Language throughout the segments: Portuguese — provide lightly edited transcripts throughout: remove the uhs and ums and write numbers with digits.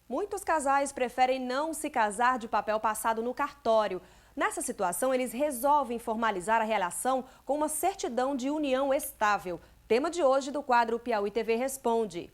Muitos casais preferem não se casar de papel passado no cartório. Nessa situação, eles resolvem formalizar a relação com uma certidão de união estável. Tema de hoje do quadro Piauí TV Responde.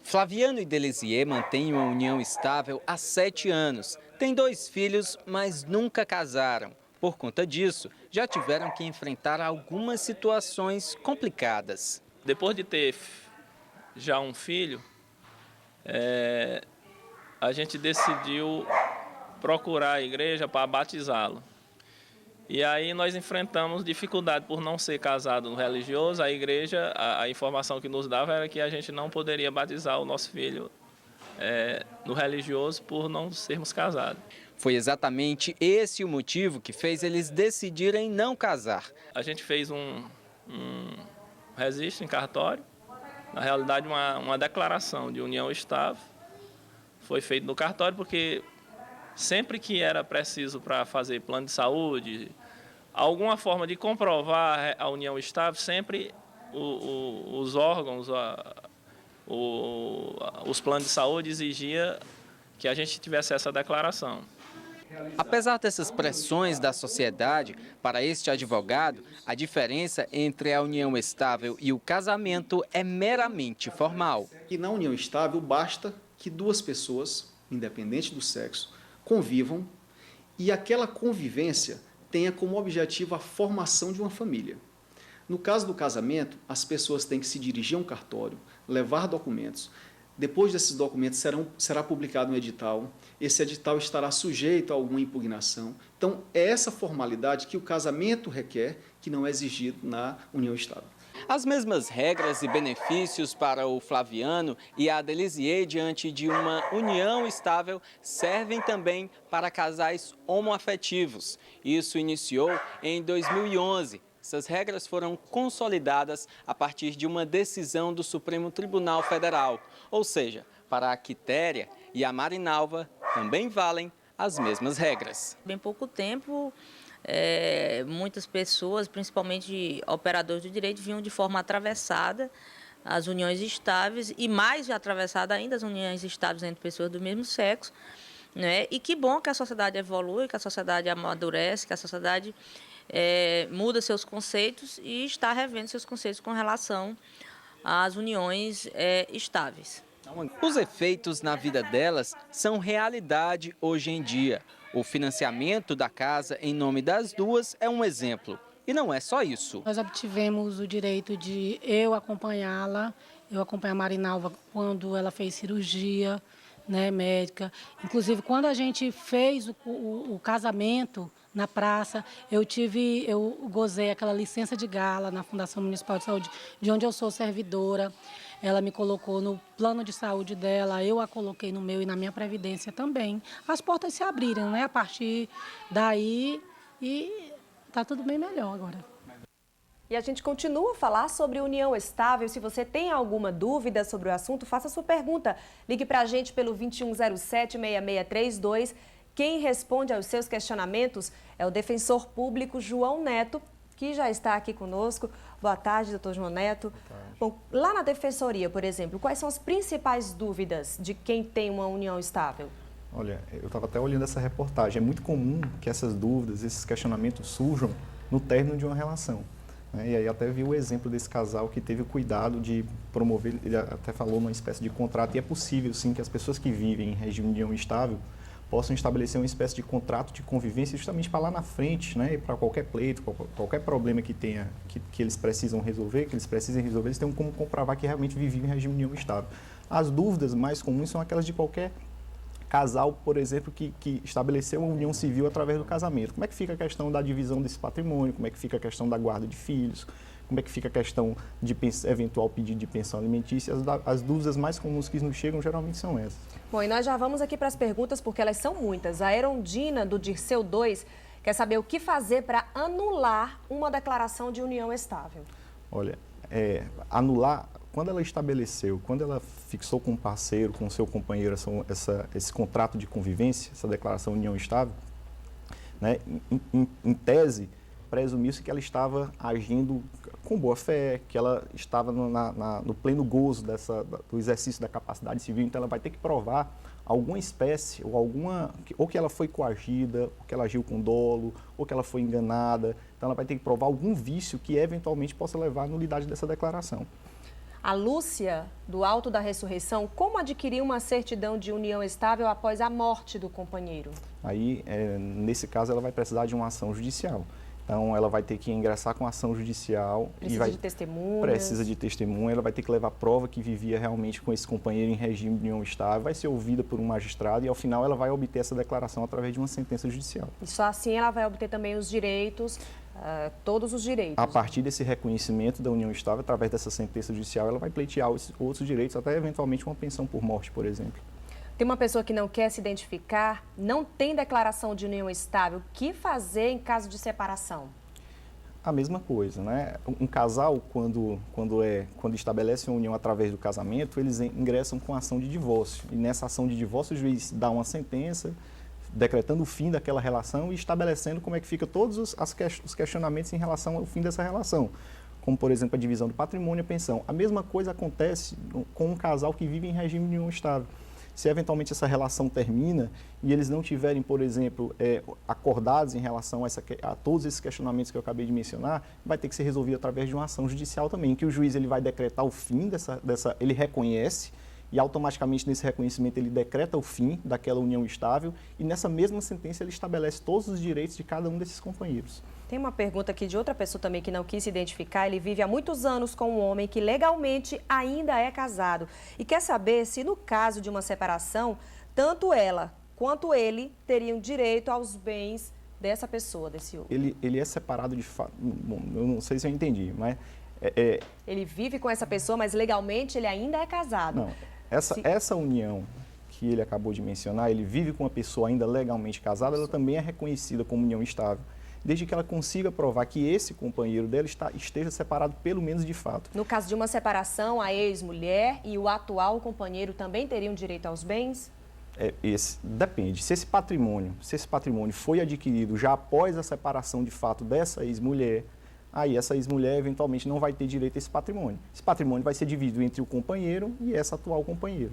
Flaviano e Delisier mantêm uma união estável há 7 anos. Têm 2 filhos, mas nunca casaram. Por conta disso, já tiveram que enfrentar algumas situações complicadas. Depois de ter já um filho, a gente decidiu procurar a igreja para batizá-lo. E aí nós enfrentamos dificuldade por não ser casado no religioso. A igreja, a informação que nos dava era que a gente não poderia batizar o nosso filho no religioso por não sermos casados. Foi exatamente esse o motivo que fez eles decidirem não casar. A gente fez um registro em cartório, na realidade uma declaração de união estável. Foi feito no cartório porque sempre que era preciso para fazer plano de saúde, alguma forma de comprovar a união estável, sempre os órgãos, os planos de saúde exigiam que a gente tivesse essa declaração. Apesar dessas pressões da sociedade, para este advogado, a diferença entre a união estável e o casamento é meramente formal. E na união estável basta que 2 pessoas, independente do sexo, convivam e aquela convivência tenha como objetivo a formação de uma família. No caso do casamento, as pessoas têm que se dirigir a um cartório, levar documentos. Depois desses documentos será publicado um edital. Esse edital estará sujeito a alguma impugnação. Então, é essa formalidade que o casamento requer, que não é exigido na união estável. As mesmas regras e benefícios para o Flaviano e a Delisier diante de uma união estável servem também para casais homoafetivos. Isso iniciou em 2011. Essas regras foram consolidadas a partir de uma decisão do Supremo Tribunal Federal. Ou seja, para a Quitéria e a Marinalva também valem as mesmas regras. Bem pouco tempo, muitas pessoas, principalmente operadores do direito, vinham de forma atravessada as uniões estáveis e mais atravessada ainda as uniões estáveis entre pessoas do mesmo sexo, né? E que bom que a sociedade evolui, que a sociedade amadurece, que a sociedade muda seus conceitos e está revendo seus conceitos com relação às uniões estáveis. Os efeitos na vida delas são realidade hoje em dia. O financiamento da casa em nome das duas é um exemplo. E não é só isso. Nós obtivemos o direito de eu acompanhá-la, eu acompanhar a Marinalva quando ela fez cirurgia, né, médica. Inclusive, quando a gente fez o casamento na praça, eu gozei aquela licença de gala na Fundação Municipal de Saúde, de onde eu sou servidora. Ela me colocou no plano de saúde dela, eu a coloquei no meu e na minha previdência também. As portas se abriram, né, a partir daí, e está tudo bem melhor agora. E a gente continua a falar sobre união estável. Se você tem alguma dúvida sobre o assunto, faça sua pergunta. Ligue para a gente pelo 2107-6632. Quem responde aos seus questionamentos é o defensor público João Neto, que já está aqui conosco. Boa tarde, doutor João Neto. Bom, lá na defensoria, por exemplo, quais são as principais dúvidas de quem tem uma união estável? Olha, eu estava até olhando essa reportagem. É muito comum que essas dúvidas, esses questionamentos surjam no término de uma relação. E aí até vi o exemplo desse casal que teve o cuidado de promover, ele até falou uma espécie de contrato, e é possível sim que as pessoas que vivem em regime de união estável possam estabelecer uma espécie de contrato de convivência justamente para lá na frente, né, para qualquer pleito, qualquer problema que tenha, que eles precisam resolver, eles têm como comprovar que realmente viviam em regime de união estável. As dúvidas mais comuns são aquelas de qualquer casal, por exemplo, que estabeleceu uma união civil através do casamento. Como é que fica a questão da divisão desse patrimônio? Como é que fica a questão da guarda de filhos? Como é que fica a questão de eventual pedido de pensão alimentícia? As dúvidas mais comuns que nos chegam geralmente são essas. Bom, e nós já vamos aqui para as perguntas, porque elas são muitas. A Erondina, do Dirceu 2, quer saber o que fazer para anular uma declaração de união estável. Olha, anular... Quando ela estabeleceu, quando ela fixou com o parceiro, com o seu companheiro, esse contrato de convivência, essa declaração de união estável, né, em tese, presumiu-se que ela estava agindo com boa fé, que ela estava no pleno gozo do exercício da capacidade civil, então ela vai ter que provar alguma espécie ou que ela foi coagida, ou que ela agiu com dolo, ou que ela foi enganada. Então ela vai ter que provar algum vício que eventualmente possa levar à nulidade dessa declaração. A Lúcia, do Alto da Ressurreição, como adquirir uma certidão de união estável após a morte do companheiro? Aí, nesse caso, ela vai precisar de uma ação judicial. Então, ela vai ter que ingressar com ação judicial. Precisa de testemunhas? Precisa de testemunha. Ela vai ter que levar prova que vivia realmente com esse companheiro em regime de união estável. Vai ser ouvida por um magistrado e, ao final, ela vai obter essa declaração através de uma sentença judicial. E só assim ela vai obter também os direitos, todos os direitos. A partir desse reconhecimento da união estável, através dessa sentença judicial, ela vai pleitear outros direitos, até eventualmente uma pensão por morte, por exemplo. Tem uma pessoa que não quer se identificar, não tem declaração de união estável. O que fazer em caso de separação? A mesma coisa, né? Um casal, quando estabelece uma união através do casamento, eles ingressam com ação de divórcio. E nessa ação de divórcio, o juiz dá uma sentença decretando o fim daquela relação e estabelecendo como é que fica todos os questionamentos em relação ao fim dessa relação. Como, por exemplo, a divisão do patrimônio e a pensão. A mesma coisa acontece com um casal que vive em regime de união estável. Se eventualmente essa relação termina e eles não tiverem, por exemplo, acordados em relação a todos esses questionamentos que eu acabei de mencionar, vai ter que ser resolvido através de uma ação judicial também, em que o juiz ele vai decretar o fim ele reconhece e automaticamente nesse reconhecimento ele decreta o fim daquela união estável e nessa mesma sentença ele estabelece todos os direitos de cada um desses companheiros. Tem uma pergunta aqui de outra pessoa também que não quis se identificar. Ele vive há muitos anos com um homem que legalmente ainda é casado e quer saber se no caso de uma separação, tanto ela quanto ele teriam direito aos bens dessa pessoa, desse outro. Ele é separado de fato, bom, eu não sei se eu entendi, mas... Ele vive com essa pessoa, mas legalmente ele ainda é casado. Não, essa união que ele acabou de mencionar, ele vive com uma pessoa ainda legalmente casada, ela também é reconhecida como união estável, desde que ela consiga provar que esse companheiro dela esteja separado pelo menos de fato. No caso de uma separação, a ex-mulher e o atual companheiro também teriam direito aos bens? Depende. Se esse patrimônio foi adquirido já após a separação de fato dessa ex-mulher, aí essa ex-mulher eventualmente não vai ter direito a esse patrimônio. Esse patrimônio vai ser dividido entre o companheiro e essa atual companheira.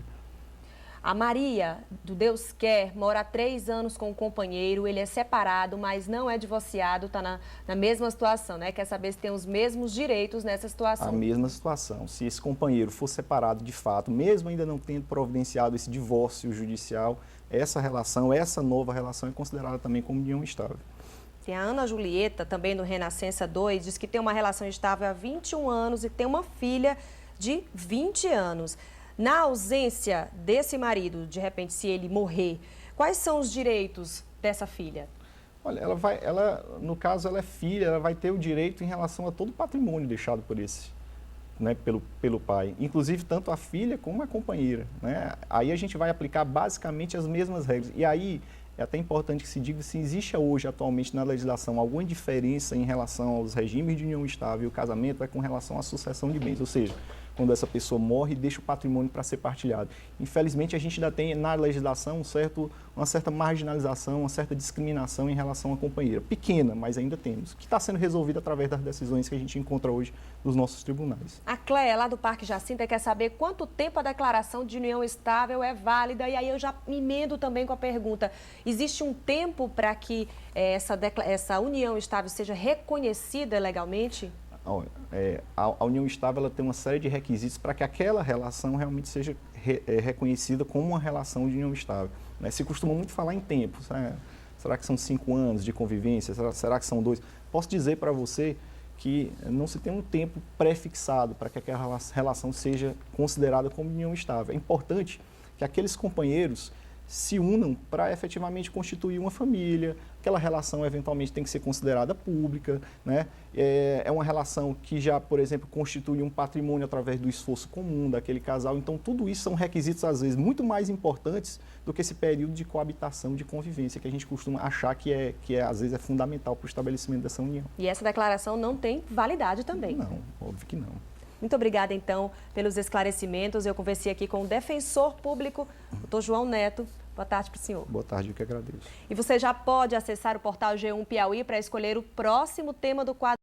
A Maria, do Deus Quer, mora há 3 anos com o companheiro, ele é separado, mas não é divorciado, está na mesma situação, né? Quer saber se tem os mesmos direitos nessa situação. A mesma situação. Se esse companheiro for separado de fato, mesmo ainda não tendo providenciado esse divórcio judicial, essa nova relação é considerada também como união estável. Tem a Ana Julieta, também do Renascença 2, diz que tem uma relação estável há 21 anos e tem uma filha de 20 anos. Na ausência desse marido, de repente, se ele morrer, quais são os direitos dessa filha? Olha, no caso, ela é filha, ela vai ter o direito em relação a todo o patrimônio deixado por pelo pai. Inclusive, tanto a filha como a companheira, né? Aí a gente vai aplicar basicamente as mesmas regras. E aí, é até importante que se diga se existe hoje, atualmente, na legislação, alguma diferença em relação aos regimes de união estável e o casamento é com relação à sucessão de bens, ou seja, quando essa pessoa morre e deixa o patrimônio para ser partilhado. Infelizmente, a gente ainda tem na legislação uma certa marginalização, uma certa discriminação em relação à companheira. Pequena, mas ainda temos, que está sendo resolvida através das decisões que a gente encontra hoje nos nossos tribunais. A Cléia, lá do Parque Jacinta, quer saber quanto tempo a declaração de união estável é válida, e aí eu já me emendo também com a pergunta, existe um tempo para que essa união estável seja reconhecida legalmente? A união estável ela tem uma série de requisitos para que aquela relação realmente seja reconhecida como uma relação de união estável. Né? Se costuma muito falar em tempos. Será que são 5 anos de convivência? Será que são 2? Posso dizer para você que não se tem um tempo pré-fixado para que aquela relação seja considerada como união estável. É importante que aqueles companheiros se unam para efetivamente constituir uma família. Aquela relação eventualmente tem que ser considerada pública, né? É uma relação que já, por exemplo, constitui um patrimônio através do esforço comum daquele casal. Então, tudo isso são requisitos, às vezes, muito mais importantes do que esse período de coabitação, de convivência, que a gente costuma achar que às vezes, é fundamental para o estabelecimento dessa união. E essa declaração não tem validade também? Não, óbvio que não. Muito obrigada, então, pelos esclarecimentos. Eu conversei aqui com o defensor público, Dr. João Neto, Boa tarde para o senhor. Boa tarde, eu que agradeço. E você já pode acessar o portal G1 Piauí para escolher o próximo tema do quadro